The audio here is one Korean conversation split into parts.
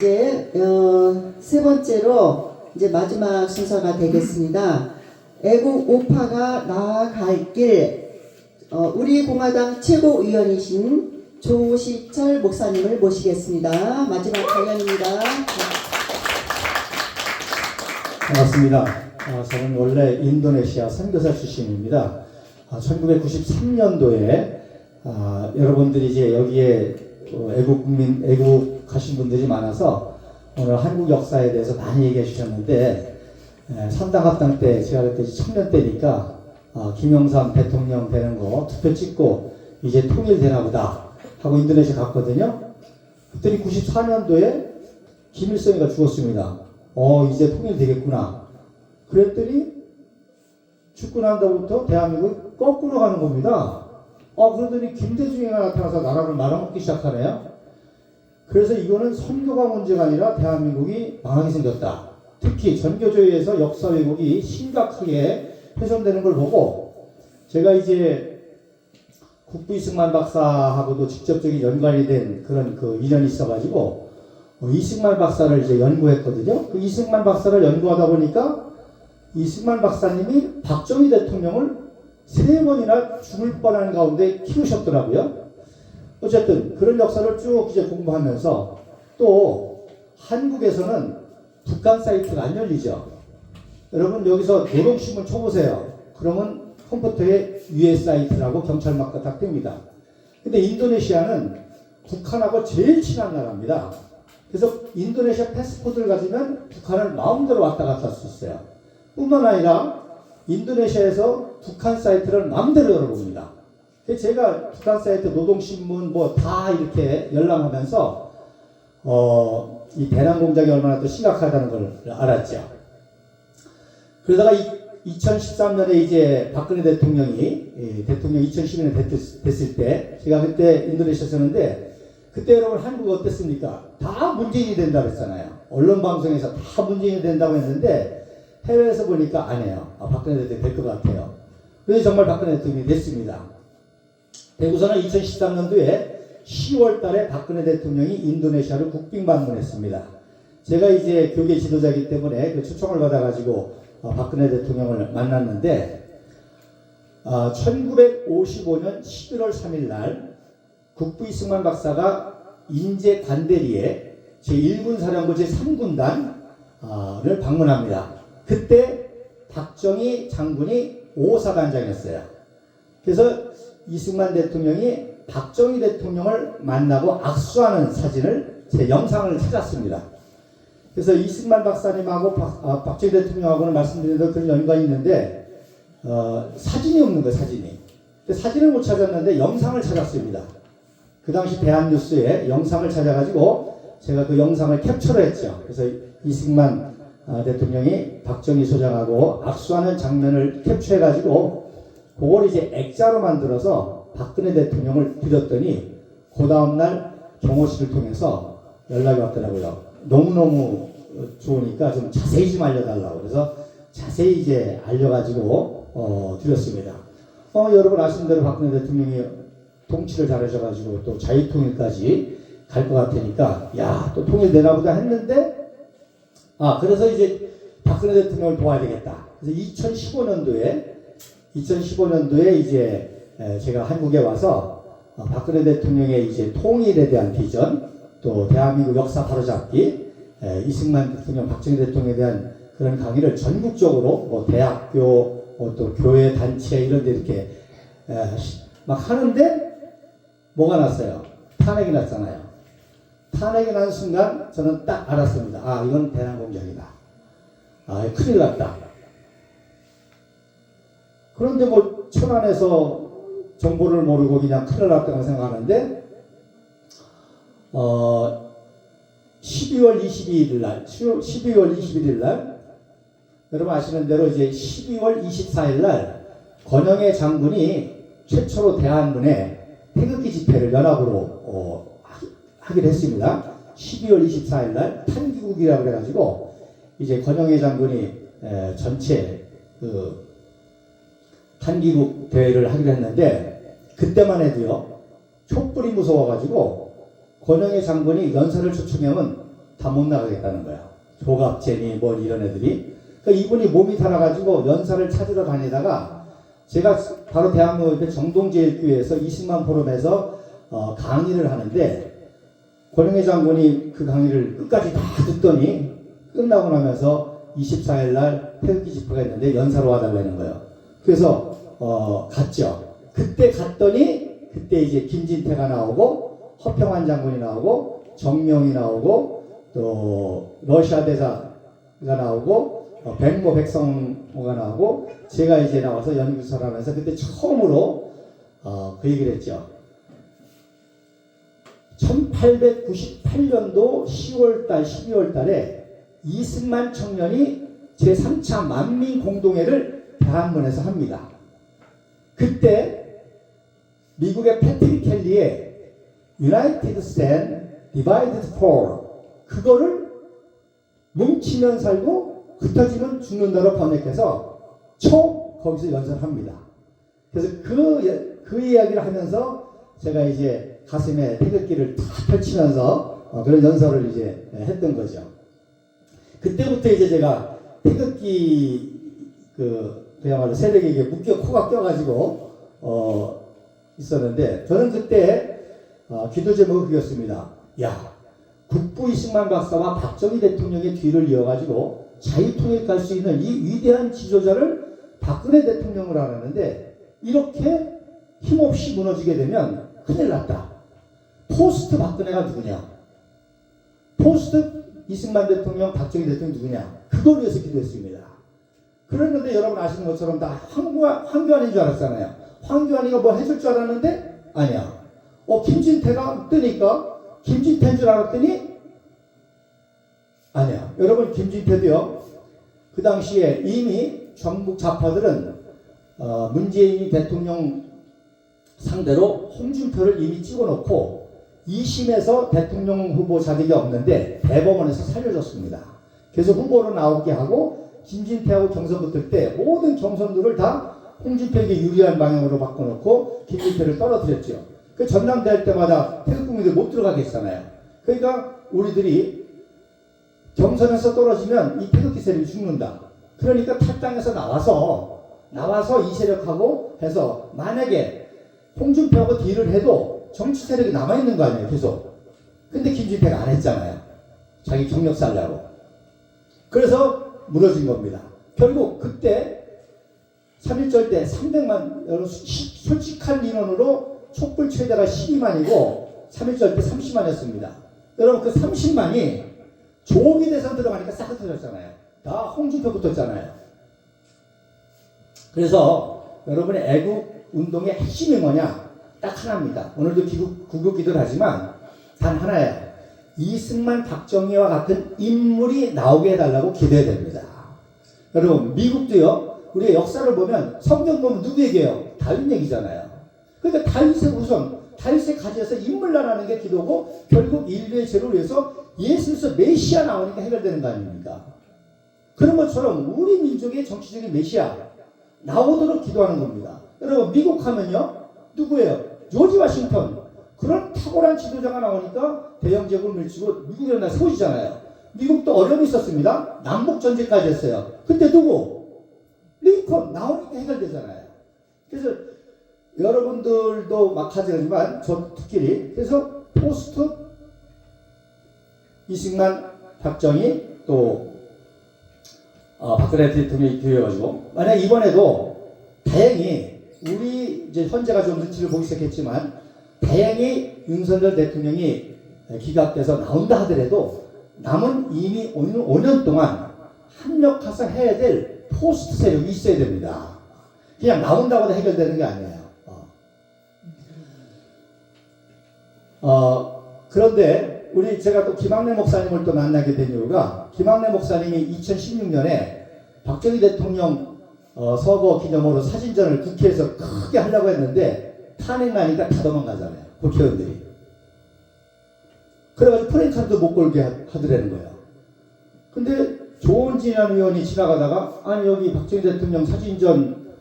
이제 세 번째로 이제 마지막 순서가 되겠습니다. 애국 우파가 나아갈 길, 우리 공화당 최고위원이신 조시철 목사님을 모시겠습니다. 마지막 강연입니다. 반갑습니다. 저는 원래 인도네시아 선교사 출신입니다. 1993년도에 여러분들이 이제 여기에 애국하신 분들이 많아서 오늘 한국 역사에 대해서 많이 얘기해 주셨는데, 선당합당 때 제가 그때 청년 때니까 김영삼 대통령 되는 거 투표 찍고 이제 통일되나 보다 하고 인도네시아 갔거든요. 그랬더니 94년도에 김일성이가 죽었습니다. 이제 통일되겠구나. 그랬더니 죽고 난 다음부터 대한민국이 거꾸로 가는 겁니다. 그러더니 김대중이가 나타나서 나라를 말아먹기 시작하네요. 그래서 이거는 선교가 문제가 아니라 대한민국이 망하게 생겼다. 특히 전교조에서 역사 왜곡이 심각하게 훼손되는 걸 보고, 제가 이제 국부 이승만 박사하고도 직접적인 연관이 된 그런 그 인연이 있어가지고 이승만 박사를 이제 연구했거든요. 그 이승만 박사를 연구하다 보니까 이승만 박사님이 박정희 대통령을 3번이나 죽을 뻔한 가운데 키우셨더라고요. 어쨌든 그런 역사를 쭉 이제 공부하면서, 또 한국에서는 북한 사이트가 안 열리죠. 여러분 여기서 노동신문 쳐보세요. 그러면 컴퓨터에 US 사이트라고 경찰 마크가 딱 뜹니다. 근데 인도네시아는 북한하고 제일 친한 나라입니다. 그래서 인도네시아 패스포트를 가지면 북한을 마음대로 왔다 갔다 할 수 있어요. 뿐만 아니라 인도네시아에서 북한 사이트를 마음대로 열어봅니다. 제가 북한 사이트, 노동신문 뭐 다 이렇게 열람하면서 이 대남 공작이 얼마나 또 심각하다는 걸 알았죠. 그러다가 2013년에 이제 박근혜 대통령이 대통령 2012년에 됐을 때, 제가 그때 인도네시아 였는데, 그때 여러분 한국 어땠습니까? 다 문재인이 된다고 했잖아요. 언론 방송에서 다 문재인이 된다고 했는데 해외에서 보니까 안 해요. 박근혜 대통령이 될 것 같아요. 그래서 정말 박근혜 대통령이 됐습니다. 대구서는 2013년도에 10월 달에 박근혜 대통령이 인도네시아를 국빈 방문했습니다. 제가 이제 교계 지도자이기 때문에 그 초청을 받아가지고 박근혜 대통령을 만났는데, 1955년 11월 3일 날 국부 이승만 박사가 인제 간대리에 제1군 사령부 제3군단을 방문합니다. 그때 박정희 장군이 5사단장이었어요. 그래서 이승만 대통령이 박정희 대통령을 만나고 악수하는 사진을, 제 영상을 찾았습니다. 그래서 이승만 박사님하고 박정희 대통령하고는 말씀드린 그런 연관이 있는데 사진이 없는 거예요. 사진을 못 찾았는데 영상을 찾았습니다. 그 당시 대한뉴스에 영상을 찾아가지고 제가 그 영상을 캡처를 했죠. 그래서 이승만 대통령이 박정희 소장하고 악수하는 장면을 캡처해가지고 그걸 이제 액자로 만들어서 박근혜 대통령을 드렸더니, 그 다음날 경호실을 통해서 연락이 왔더라고요. 너무너무 좋으니까 좀 자세히 좀 알려달라고. 그래서 자세히 이제 알려가지고 드렸습니다. 여러분 아시는 대로 박근혜 대통령이 통치를 잘하셔가지고 또 자유통일까지 갈 것 같으니까, 또 통일되나 보다 했는데, 그래서 이제 박근혜 대통령을 도와야 되겠다. 그래서 2015년도에 이제 제가 한국에 와서 박근혜 대통령의 이제 통일에 대한 비전, 또 대한민국 역사 바로잡기, 이승만 대통령, 박정희 대통령에 대한 그런 강의를 전국적으로 대학교, 또 교회 단체 이런 데 이렇게 막 하는데, 뭐가 났어요? 탄핵이 났잖아요. 탄핵이 난 순간 저는 딱 알았습니다. 이건 대남 공작이다. 큰일 났다. 그런데 뭐 천안에서 정보를 모르고 그냥 큰일 났다고 생각하는데, 12월 21일 날 여러분 아시는 대로 이제 12월 24일 날 권영애 장군이 최초로 대한문에 태극기 집회를 연합으로 하기로 했습니다. 12월 24일 날 탄기국이라고 해가지고 이제 권영애 장군이 전체 그 탄기국 대회를 하기로 했는데, 그때만 해도요 촛불이 무서워가지고 권영애 장군이 연설을 초청하면 다 못 나가겠다는 거야. 조갑제니 뭐 이런 애들이. 그러니까 이분이 몸이 달아가지고 연사를 찾으러 다니다가 제가 바로 대학로 정동제일교회에서 20만 포럼에서 강의를 하는데 권영애 장군이 그 강의를 끝까지 다 듣더니 끝나고 나면서 24일 날 태극기 집회가 있는데 연사로 와달라는 거예요. 그래서 갔죠. 그때 갔더니 그때 이제 김진태가 나오고 허평환 장군이 나오고 정명이 나오고 또 러시아 대사가 나오고 백모 백성호가 나오고 제가 이제 나와서 연구서를 하면서 그때 처음으로 그 얘기를 했죠. 1898년도 10월달 12월달에 이승만 청년이 제3차 만민공동회를 대한문에서 합니다. 그때 미국의 패트릭 켈리의 United Stand, Divided Fall 그거를 뭉치면 살고 흩어지면 죽는다로 번역해서 거기서 연설합니다. 그래서 그 이야기를 하면서 제가 이제 가슴에 태극기를 탁 펼치면서 그런 연설을 이제 했던 거죠. 그때부터 이제 제가 태극기 그야말로 세력에게 코가 껴가지고 있었는데 저는 그때 기도 제목이 그였습니다. 야, 국부 이승만 박사와 박정희 대통령의 뒤를 이어가지고 자유통일 갈 수 있는 이 위대한 지도자를 박근혜 대통령으로 알았는데 이렇게 힘없이 무너지게 되면 큰일 났다. 포스트 박근혜가 누구냐? 포스트 이승만 대통령, 박정희 대통령 누구냐? 그걸 위해서 기도했습니다. 그랬는데 여러분 아시는 것처럼 다 황교안인 줄 알았잖아요. 황교안이가 뭐 해줄 줄 알았는데 아니야. 김진태가 뜨니까 김진태인 줄 알았더니 아니야. 여러분 김진태도요. 그 당시에 이미 전국 좌파들은 문재인 대통령 상대로 홍준표를 이미 찍어놓고 2심에서 대통령 후보 자격이 없는데 대법원에서 살려줬습니다. 그래서 후보로 나오게 하고 김진태하고 경선 붙을 때 모든 경선들을 다 홍준표에게 유리한 방향으로 바꿔놓고 김진태를 떨어뜨렸죠. 그 전당대회 때마다 태극국민들 못 들어가게 했잖아요. 그러니까 우리들이 경선에서 떨어지면 이 태극기 세력이 죽는다. 그러니까 탈당해서 나와서 이 세력하고 해서 만약에 홍준표하고 딜을 해도 정치 세력이 남아있는 거 아니에요, 계속. 근데 김진태가 안 했잖아요. 자기 경력 살려고. 그래서 무너진 겁니다. 결국 그때 3.1절 때 300만, 여러분 솔직한 인원으로 촛불 최대가 12만이고 3.1절 때 30만이었습니다. 여러분 그 30만이 조기 대선 들어가니까 싹 흩어졌잖아요. 다 홍준표 붙었잖아요. 그래서 여러분의 애국 운동의 핵심이 뭐냐? 딱 하나입니다. 오늘도 구국 기도를 하지만 단 하나예요. 이승만, 박정희와 같은 인물이 나오게 해달라고 기도해야 됩니다. 여러분 미국도요. 우리가 역사를 보면 성경 보면 누구 얘기예요? 다윗 얘기잖아요. 그러니까 다윗의 우선 다윗의 가지에서 인물 나라는 게 기도고 결국 인류의 죄를 위해서 예수에서 메시아 나오니까 해결되는 거 아닙니까? 그런 것처럼 우리 민족의 정치적인 메시아 나오도록 기도하는 겁니다. 여러분 미국 하면요. 누구예요? 조지 워싱턴. 그런 탁월한 지도자가 나오니까 대영제국을 밀치고 미국이 일어나 세워지잖아요. 미국도 어려움이 있었습니다. 남북전쟁까지 했어요. 근데 누구? 링컨 나오니까 해결되잖아요. 그래서 여러분들도 마찬가지지만 저 특히 그래서 포스트 이승만, 박정희 또 박근혜 대통령이 기회가지고 만약 이번에도 다행히 우리 이제 현재가 좀 눈치를 보기 시작했지만 다행히 윤석열 대통령이 기각돼서 나온다 하더라도 남은 이미 5년 동안 합력해서 해야 될 포스트 세력이 있어야 됩니다. 그냥 나온다고 해결되는 게 아니에요. 그런데 제가 또 김학래 목사님을 또 만나게 된 이유가 김학래 목사님이 2016년에 박정희 대통령 서거 기념으로 사진전을 국회에서 크게 하려고 했는데 탄핵나니까 다 도망가잖아요. 국회의원들이. 그래가지고 프랭카드도 못 걸게 하더라는 거예요. 근데 조은진이라는 의원이 지나가다가 아니 여기 박정희 대통령 사진전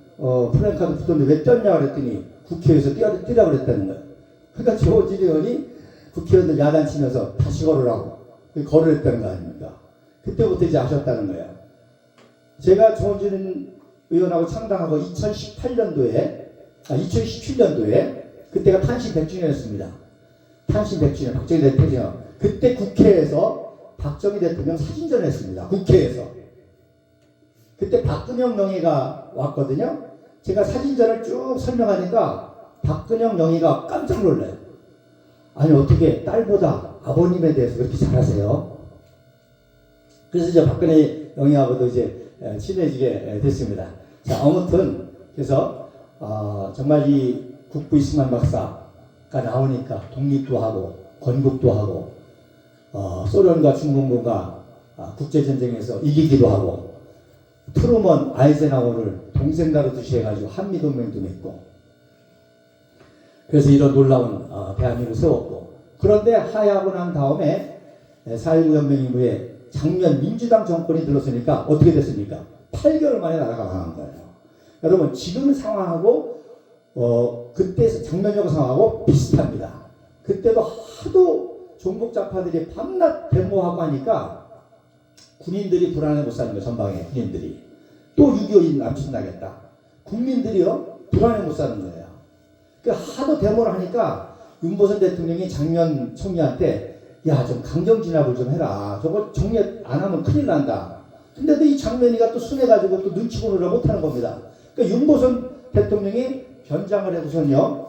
프랭카드 붙었는데 왜 떴냐 그랬더니 국회에서 뛰라 그랬다는 거예요. 그러니까 조은진 의원이 국회의원들 야단치면서 다시 걸으라고. 거론했다는 거 아닙니까? 그때부터 이제 아셨다는 거예요. 제가 조원진 의원하고 창당하고 2017년도에 그때가 탄신 100주년이었습니다. 탄신 100주년 박정희 대통령. 그때 국회에서 박정희 대통령 사진전을 했습니다. 국회에서. 그때 박근영 명의가 왔거든요. 제가 사진전을 쭉 설명하니까 박근영 명의가 깜짝 놀라요. 아니 어떻게 딸보다 아버님에 대해서 그렇게 잘하세요? 그래서 이제 박근혜 영희하고도 이제 친해지게 됐습니다. 자, 아무튼 그래서 정말 이 국부 이승만 박사가 나오니까 독립도 하고 건국도 하고 소련과 중공군과 국제전쟁에서 이기기도 하고 트루먼 아이젠하워를 동생나라 두시해가지고 한미동맹도 맺고 그래서 이런 놀라운 대한민국을 세웠고 그런데 하야하고 난 다음에 4.19 혁명 이후에 장면 민주당 정권이 들어서니까 어떻게 됐습니까? 8개월 만에 나라가 망한 거예요. 여러분 지금 상황하고 그때 장면적 상황하고 비슷합니다. 그때도 하도 종북자파들이 밤낮 데모하고 하니까 군인들이 불안해 못 사는 거예요. 전방에 군인들이. 또 6.25 남친나겠다. 국민들이요 불안해 못 사는 거예요. 그러니까 하도 데모를 하니까 윤보선 대통령이 장면 총리한테 야 좀 강경 진압을 좀 해라. 저거 정리 안 하면 큰일 난다. 근데도 이 장면이가 또 순해가지고 또 눈치 보느라 못하는 겁니다. 그러니까 윤보선 대통령이 변장을 해서는요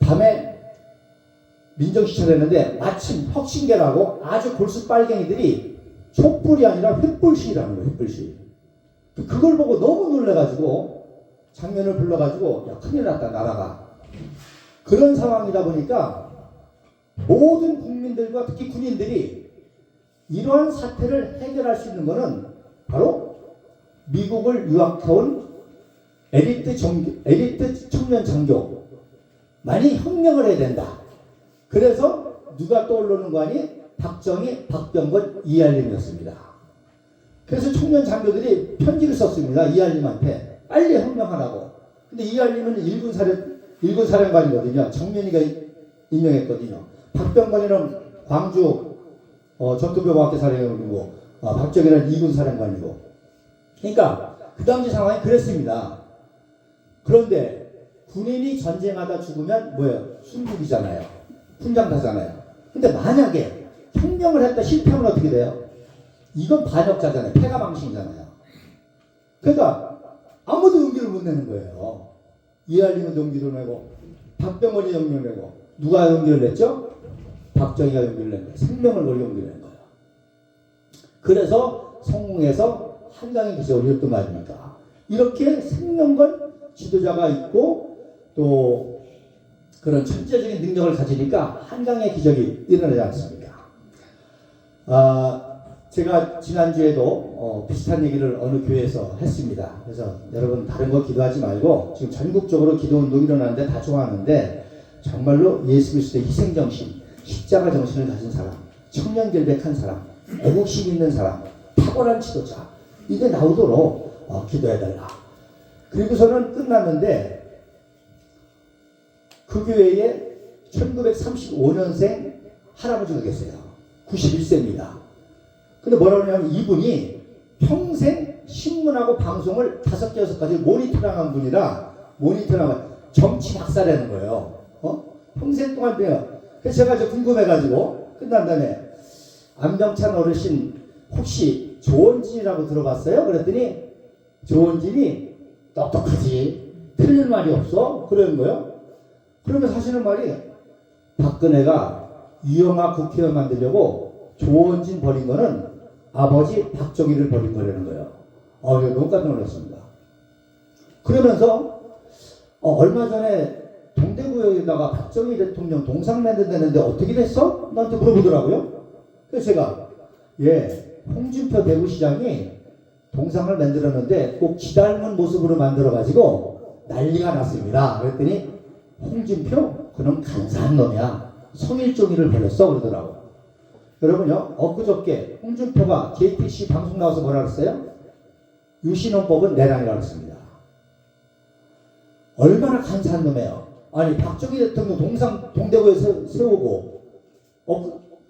밤에 민정시찰을 했는데 마침 혁신계라고 아주 골수 빨갱이들이 촛불이 아니라 횃불 시위라는 거예요. 횃불 시위. 그걸 보고 너무 놀래가지고 장면을 불러가지고 야 큰일 났다 나라가. 그런 상황이다 보니까 모든 국민들과 특히 군인들이 이러한 사태를 해결할 수 있는 것은 바로 미국을 유학해온 엘리트 청년 장교만이 혁명을 해야 된다. 그래서 누가 떠오르는 거 아니? 박정희, 박병건, 이할림이었습니다. 그래서 청년 장교들이 편지를 썼습니다. 이할림한테 빨리 혁명하라고. 근데 이할림은 일군 사령관이거든요. 정면이가 임명했거든요. 박병건이는 광주 전투병학대 사령관이고 박정희는 2군 사령관이고. 그러니까 그 당시 상황이 그랬습니다. 그런데 군인이 전쟁하다 죽으면 뭐예요? 순국이잖아요. 훈장타잖아요. 근데 만약에 혁명을 했다 실패하면 어떻게 돼요? 이건 반역자잖아요. 패가망신이잖아요. 그러니까 아무도 용기를 못 내는 거예요. 이할림은 용기를 내고 박병건이 용기를 내고 누가 용기를 냈죠? 박정희가 용기를 낸 거예요. 생명을 걸고 용기를 낸 거예요. 그래서 성공해서 한강의 기적을 이뤘던 거 아닙니까? 이렇게 생명건 지도자가 있고 또 그런 천재적인 능력을 가지니까 한강의 기적이 일어나지 않습니까? 제가 지난주에도 비슷한 얘기를 어느 교회에서 했습니다. 그래서 여러분 다른 거 기도하지 말고 지금 전국적으로 기도운동이 일어나는데 다 좋아하는데 정말로 예수 그리스도의 희생정신, 십자가 정신을 가진 사람, 청년결백한 사람, 애국심 있는 사람, 탁월한 지도자 이게 나오도록 기도해달라. 그리고서는 끝났는데 그 교회에 1935년생 할아버지가 계세요. 91세입니다. 근데 뭐라고 하냐면 이분이 평생 신문하고 방송을 5개, 6가지 모니터링한 분이라 정치 박사라는 거예요. 평생 동안 돼요. 그래서 제가 이제 궁금해가지고 끝난 다음에 안병찬 어르신 혹시 조원진이라고 들어봤어요? 그랬더니 조원진이 똑똑하지 틀릴 말이 없어 그러는 거예요. 그러면서 하시는 말이 박근혜가 유영아 국회의원 만들려고 조원진 버린 거는 아버지 박정희를 버린 거라는 거예요. 너무 깜짝 놀랐습니다. 그러면서 얼마 전에 동대구역에다가 박정희 대통령 동상 만든다는데 어떻게 됐어? 나한테 물어보더라고요. 그래서 제가 홍준표 대구시장이 동상을 만들었는데 꼭 지닮은 모습으로 만들어가지고 난리가 났습니다. 그랬더니 홍준표? 그놈 간사한 놈이야. 성일종이를 버렸어 그러더라고. 여러분요 엊그저께 홍준표가 JTBC 방송 나와서 뭐라 그랬어요? 유신헌법은 내란이라고 했습니다. 얼마나 간사한 놈이에요. 아니 박정희 대통령 동상 동대구에 세우고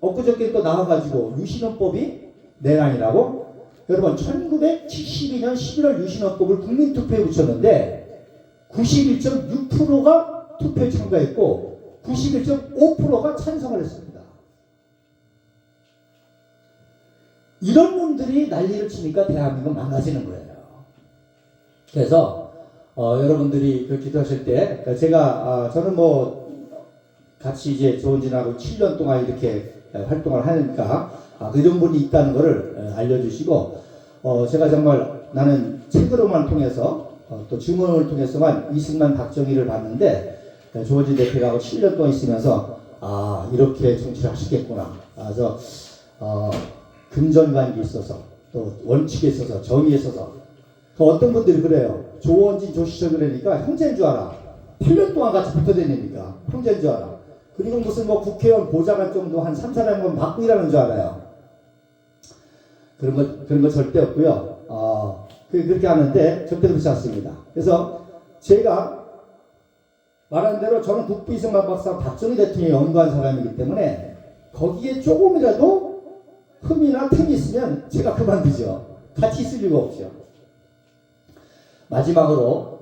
엊그저께 또 나와가지고 유신헌법이 내란이라고? 여러분 1972년 11월 유신헌법을 국민투표에 붙였는데 91.6%가 투표에 참가했고 91.5%가 찬성을 했습니다. 이런 놈들이 난리를 치니까 대한민국 망가지는 거예요. 그래서 여러분들이 그 기도하실 때 제가 저는 뭐 같이 이제 조은진하고 7년 동안 이렇게 활동을 하니까 이런 분이 있다는 것을 알려주시고 제가 정말 나는 책으로만 통해서 또 증언을 통해서만 이승만 박정희를 봤는데 조은진 대표하고 7년 동안 있으면서 이렇게 정치를 하시겠구나. 그래서 금전관계에 있어서 또 원칙에 있어서 정의에 있어서 어떤 분들이 그래요. 조원진 조시철 그러니까 형제인 줄 알아. 8년 동안 같이 붙어 다니니까 형제인 줄 알아. 그리고 무슨 뭐 국회의원 보좌관 정도 한 3, 4년만 받고 일하는 줄 알아요. 그런 거 절대 없고요. 그렇게 하는데 절대 그렇지 않습니다. 그래서 제가 말한 대로 저는 국부 이승만 박사 박정희 대통령이 연구한 사람이기 때문에 거기에 조금이라도 흠이나 틈이 있으면 제가 그만두죠. 같이 있을 이유가 없죠. 마지막으로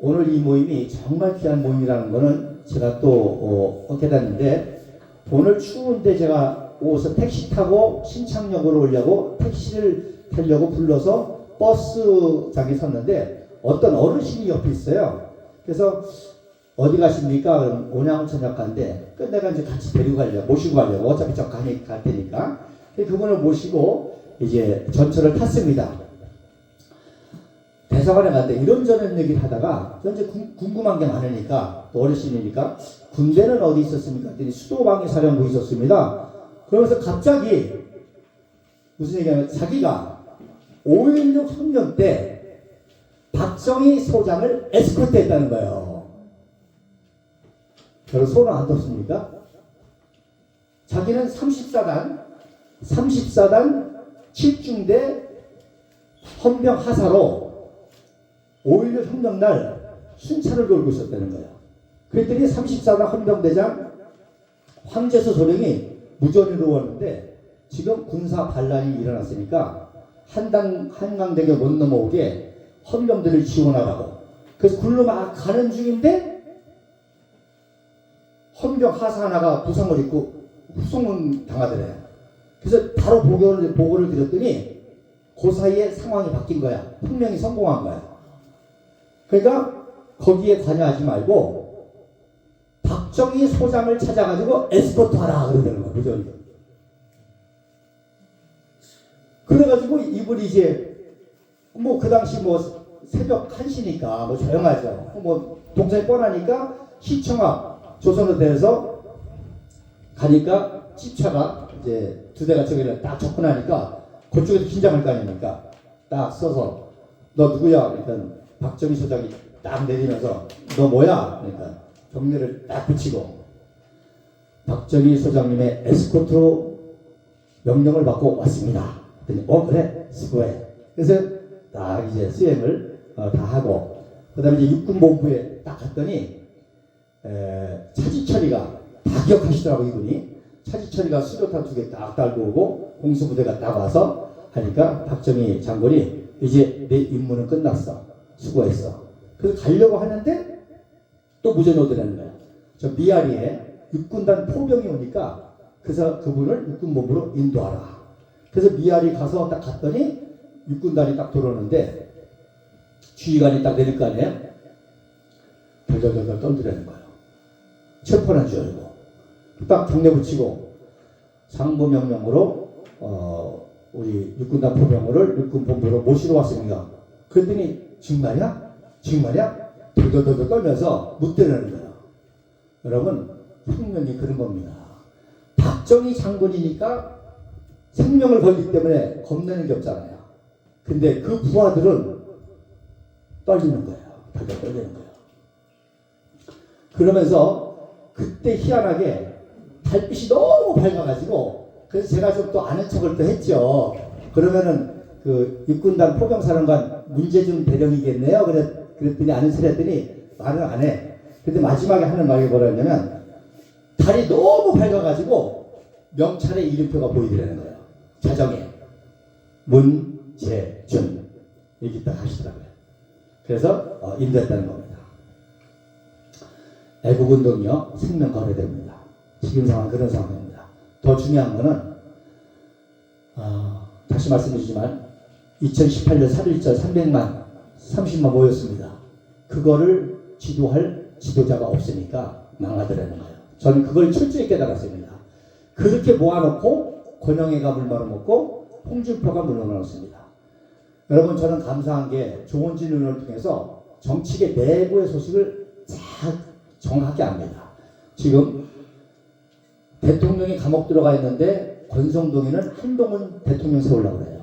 오늘 이 모임이 정말 귀한 모임이라는 거는 제가 또 깨닫는데 오늘 추운데 제가 오서 택시 타고 신창역으로 오려고 택시를 타려고 불러서 버스장에 섰는데 어떤 어르신이 옆에 있어요. 그래서 어디 가십니까? 그럼 온양천역 간대. 내가 이제 같이 데리고 가려고 모시고 가려고 어차피 저 갈 테니까 그분을 모시고 이제 전철을 탔습니다. 대사관에 갔는데 이런저런 얘기를 하다가 저 이제 궁금한 게 많으니까 또 어르신이니까 군대는 어디 있었습니까? 그랬더니 수도방위 사령부에 있었습니다. 그러면서 갑자기 무슨 얘기냐면 자기가 5.16 혁명 때 박정희 소장을 에스코트 했다는 거예요. 별로 소름 안 돋습니까? 자기는 34단 7중대 헌병 하사로 5.16 혁명날 순찰을 돌고 있었다는 거예요. 그랬더니 34단 헌병대장 황제수 소령이 무전으로 왔는데 지금 군사 반란이 일어났으니까 한강대교 못 넘어오게 헌병들을 지원하라고. 그래서 굴로 막 가는 중인데 헌병 하사 하나가 부상을 입고 후송을 당하더래요. 그래서 바로 보고를 드렸더니 그 사이에 상황이 바뀐 거야. 혁명이 성공한 거야. 그러니까 거기에 관여하지 말고 박정희 소장을 찾아가지고 에스코트 하라 그러더라는 거야. 무전이. 그래가지고 이분이 이제 뭐 그 당시 뭐 새벽 1시니까 뭐 조용하죠. 뭐 동선이 뻔하니까 시청 앞 조선호텔에서 가니까 집차가 이제 두 대가 저기를 딱 접근하니까 그쪽에서 긴장할 거 아닙니까? 딱 써서 너 누구야? 그러니까 박정희 소장이 딱 내리면서 너 뭐야? 그러니까 경례를 딱 붙이고 박정희 소장님의 에스코트로 명령을 받고 왔습니다. 그랬더니 그래 수고해. 그래서 딱 이제 수행을 다 하고 그 다음에 이제 육군본부에 딱 갔더니 차지철이가 다 기억하시더라고 이분이. 차지철이가 수류탄 2개 딱 달고 오고 공수부대가 딱 와서 하니까 박정희 장군이 이제 내 임무는 끝났어. 수고했어. 그래서 가려고 하는데 또 무전 오더라는 거야. 저 미아리에 육군단 포병이 오니까 그래서 그분을 육군본부로 인도하라. 그래서 미아리 가서 딱 갔더니 육군단이 딱 들어오는데 지휘관이 딱 내릴 거 아니에요? 덜덜덜덜 떨더라는 거예요. 체포한 줄 알고. 딱 경례 붙이고 상부 명령으로 우리 육군단 포병호를 육군본부로 모시러 왔습니다. 그랬더니 정말이야? 정말이야? 덜덜덜덜 떨면서 묻대라는 거예요. 여러분 혁명이 그런 겁니다. 박정희 장군이니까 생명을 걸기 때문에 겁내는 게 없잖아요. 근데 그 부하들은 떨리는 거예요. 덜덜 떨리는 거예요. 그러면서 그때 희한하게 달빛이 너무 밝아가지고 그래서 제가 좀 또 아는 척을 또 했죠. 그러면은 그 육군단 포병사령관 문재중 대령이겠네요. 그랬더니 아는 소리 했더니 말을 안 해. 근데 마지막에 하는 말이 뭐라 했냐면 달이 너무 밝아가지고 명찰의 이름표가 보이더라는 거예요. 자정에 문재준 이렇게 딱 하시더라고요. 그래서 인도했다는 겁니다. 애국운동이요 생명 거래됩니다. 지금 상황 그런 상황입니다. 더 중요한 거는 다시 말씀드리지만 2018년 3.1절 30만 모였습니다. 그거를 지도할 지도자가 없으니까 망하더라는 거예요. 저는 그걸 철저히 깨달았습니다. 그렇게 모아놓고 권영애가 물 말아먹고 홍준표가 물 말아먹습니다. 여러분 저는 감사한 게 조원진 의원을 통해서 정치계 내부의 소식을 잘 정확하게 압니다. 지금 대통령이 감옥 들어가 있는데 권성동이는 한동훈 대통령 세우려고 그래요.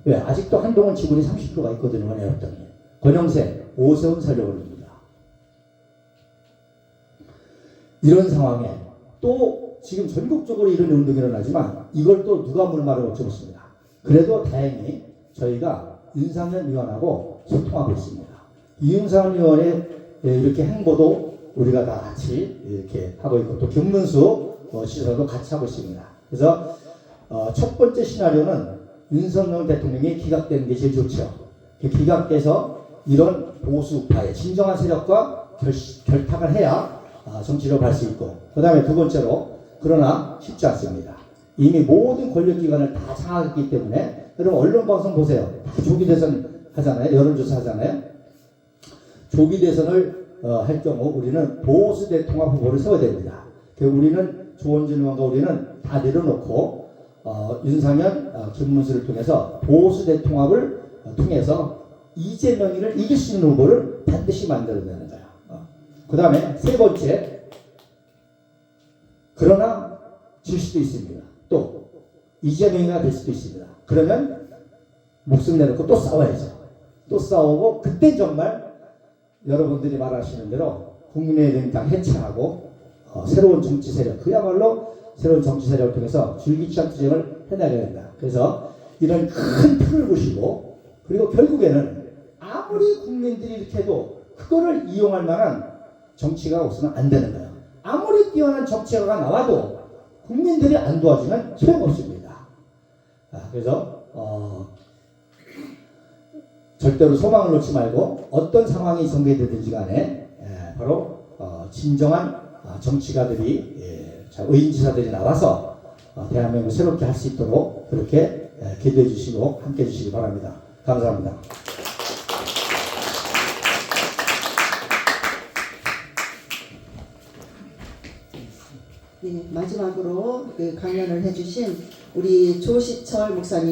왜? 아직도 한동훈 지분이 30%가 있거든요. 내었더니 권영세, 오세훈 살려고 합니다. 이런 상황에 또 지금 전국적으로 이런 운동이 일어나지만 이걸 또 누가 물말을 어쩌겠습니다. 그래도 다행히 저희가 윤상현 의원하고 소통하고 있습니다. 이윤상 의원의 이렇게 행보도 우리가 다 같이 이렇게 하고 있고 또 김문수 시설도 같이 하고 있습니다. 그래서 첫 번째 시나리오는 윤석열 대통령이 기각되는 게 제일 좋죠. 기각돼서 이런 보수파의 진정한 세력과 결탁을 해야 정치로 갈 수 있고 그 다음에 두 번째로 그러나 쉽지 않습니다. 이미 모든 권력기관을 다 장악했기 때문에 여러분 언론방송 보세요. 다 조기 대선 하잖아요. 여론조사 하잖아요. 조기 대선을 할 경우 우리는 보수 대통합 후보를 세워야 됩니다. 우리는 조원진 의원과 우리는 다 내려놓고 윤상현, 김문수를 통해서 보수 대통합을 통해서 이재명이를 이길 수 있는 후보를 반드시 만들어내는 거야. 그 다음에 세 번째, 그러나 질 수도 있습니다. 또 이재명이가 될 수도 있습니다. 그러면 목숨 내놓고 또 싸워야죠. 또 싸우고 그때 정말 여러분들이 말하시는 대로 국민의힘 당 해체하고 새로운 정치 세력, 그야말로 새로운 정치 세력을 통해서 줄기찬 투쟁을 해나가야 된다. 그래서 이런 큰 틀을 보시고 그리고 결국에는 아무리 국민들이 이렇게 해도 그거를 이용할 만한 정치가 없으면 안 되는 거예요. 아무리 뛰어난 정치가가 나와도 국민들이 안 도와주면 소용없습니다. 그래서 절대로 소망을 놓지 말고 어떤 상황이 전개되든지 간에 바로 진정한 정치가들이 의인지사들이 나와서 대한민국을 새롭게 할 수 있도록 그렇게 기도해 주시고 함께 해 주시기 바랍니다. 감사합니다. 네, 마지막으로 강연을 해주신 우리 조시철 목사님